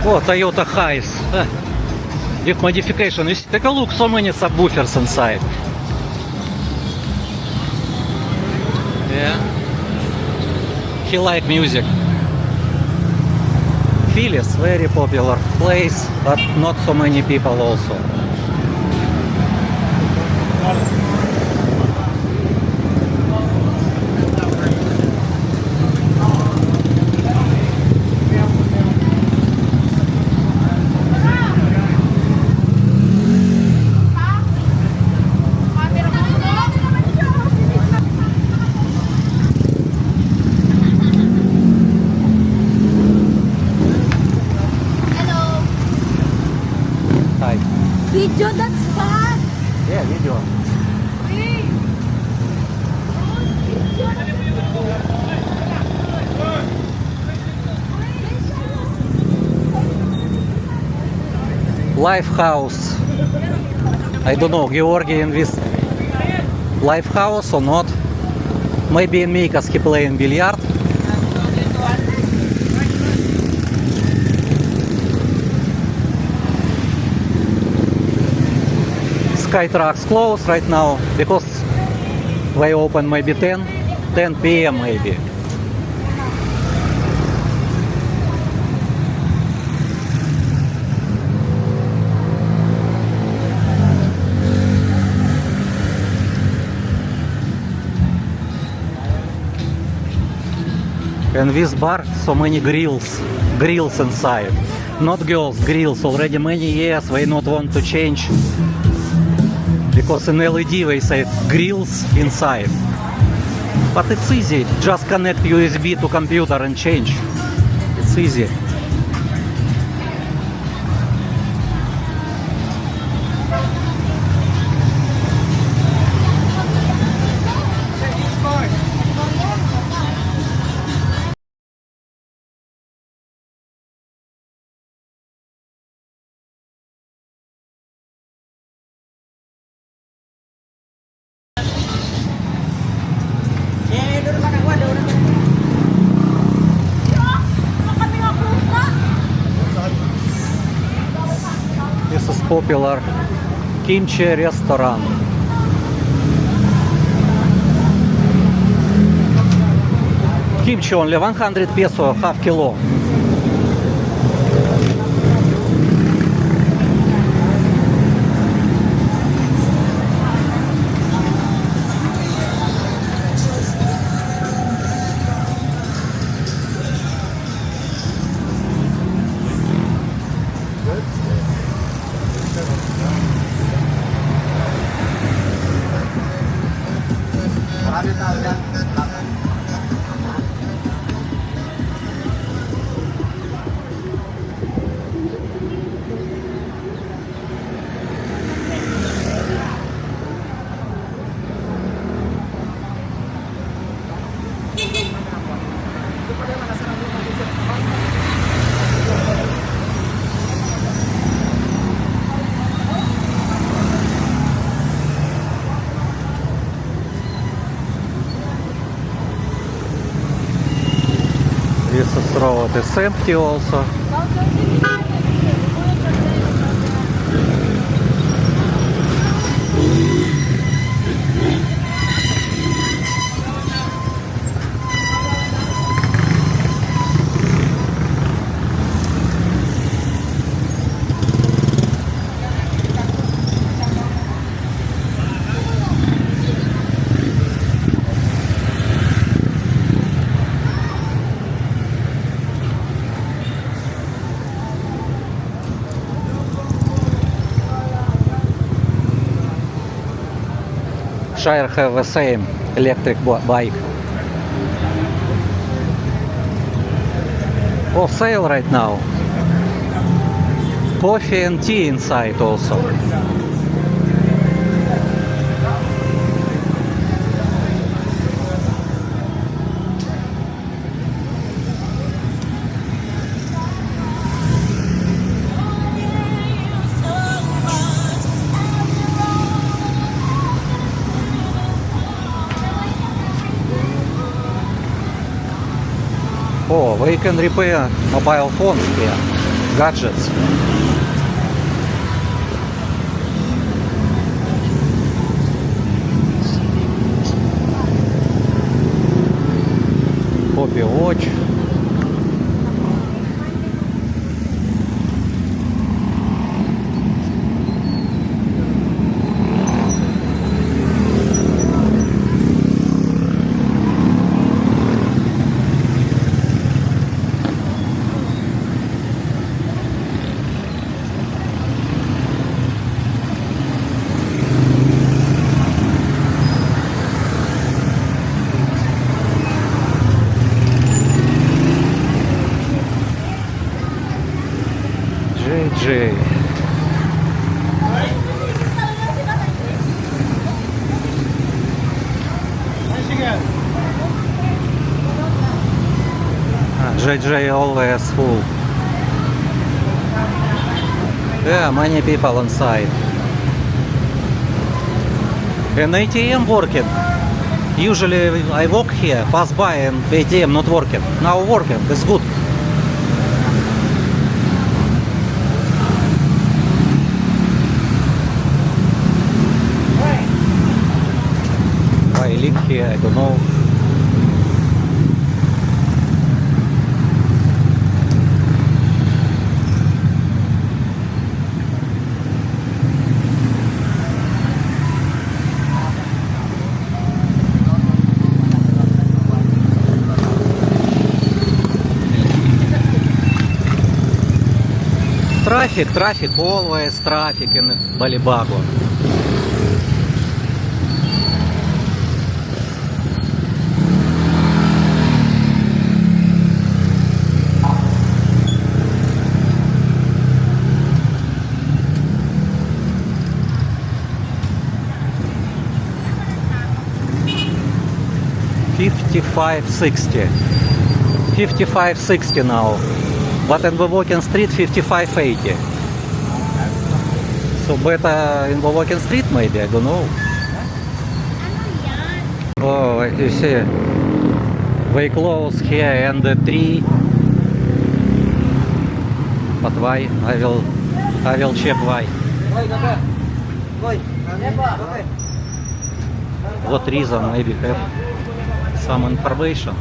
Oh, Toyota Hiace. With modification. You see, take a look, so many subwoofers inside. Yeah. He like music. Phillies, very popular place, but not so many people also. Hi. Video, that's fun. Yeah, video. Lifehouse. I don't know, Georgi in this Lifehouse or not. Maybe in Mikas he playing billiard. Skytrack's closed right now because they open maybe 10 p.m. maybe. And this bar, so many grills inside. Not girls, grills. Already many years they not want to change. Because in LED they say grills inside. But it's easy. Just connect USB to computer and change. It's easy. This is popular kimchi restaurant. Kimchi only 100 peso, half kilo. This road is empty also. Shire have the same electric bike. For sale right now. Coffee and tea inside also. Oh, we can repair mobile phones here. gadgets. Hobby watch. JJ. JJ always full. Yeah, many people inside. An ATM working. Usually I walk here, pass by and ATM not working. Now working, it's good. Why I live here, I don't know. Traffic, always traffic in Balibago. $55.60 now. But in the walking street, 55.80. So better in the walking street maybe, I don't know. Oh, you see, they close here and the tree. But why? I will check why. What reason? Maybe have some information.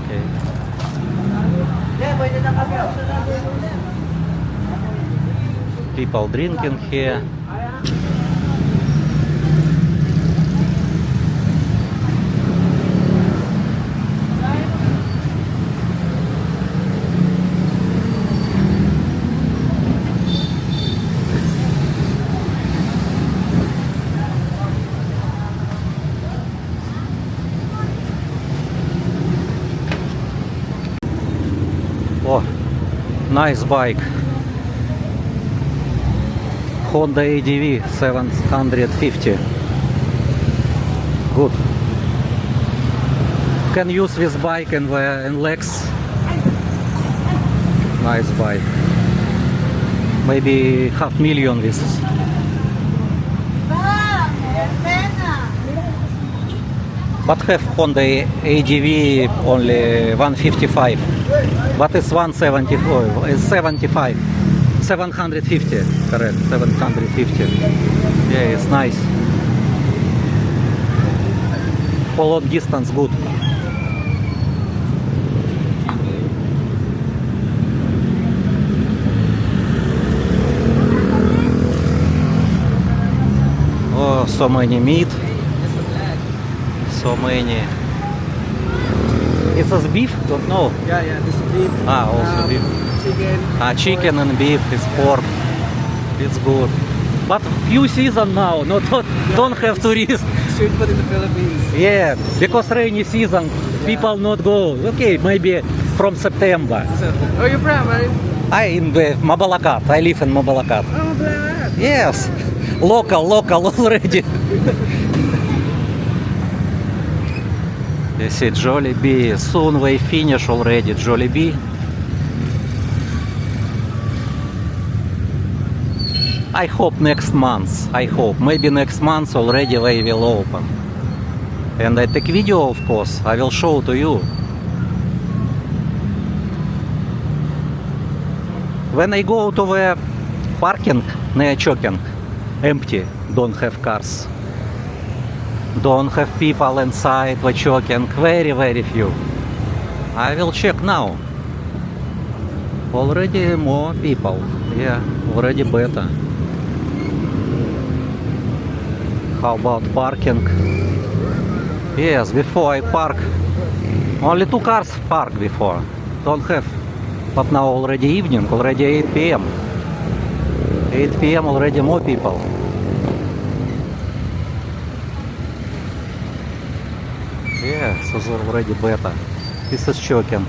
Okay. People drinking here. Oh, nice bike. Honda ADV 750. Good. Can use this bike in Lex. Nice bike. Maybe $500,000 this. But have Honda ADV only 155. But it's 174. It's 75. 750. Correct. 750. Yeah, it's nice. For long distance, good. Oh, so many meat. So many. Is this beef? Don't know. Yeah, this is beef. Also beef. Chicken. Chicken and beef is pork. It's good. But few season now. No, don't have tourists. Street food in the Philippines. Yeah, because rainy season, people not go. Okay, maybe from September. So, oh, you're from, right? I in the Mabalacat. I live in Mabalacat. Oh, black. Yes, local already. You see Jollibee. Soon we finish already Jollibee. I hope next month. I hope. Maybe next month already they will open. And I take video, of course. I will show to you. When I go to the parking near Choking, empty, don't have cars. Don't have people inside the Choking, very, very few. I will check now. Already more people. Yeah, already better. How about parking? Yes, before I park, only 2 cars parked before. Don't have. But now already evening, already 8 p.m. 8 p.m. already more people. Yeah, so it's already better. This is Choking.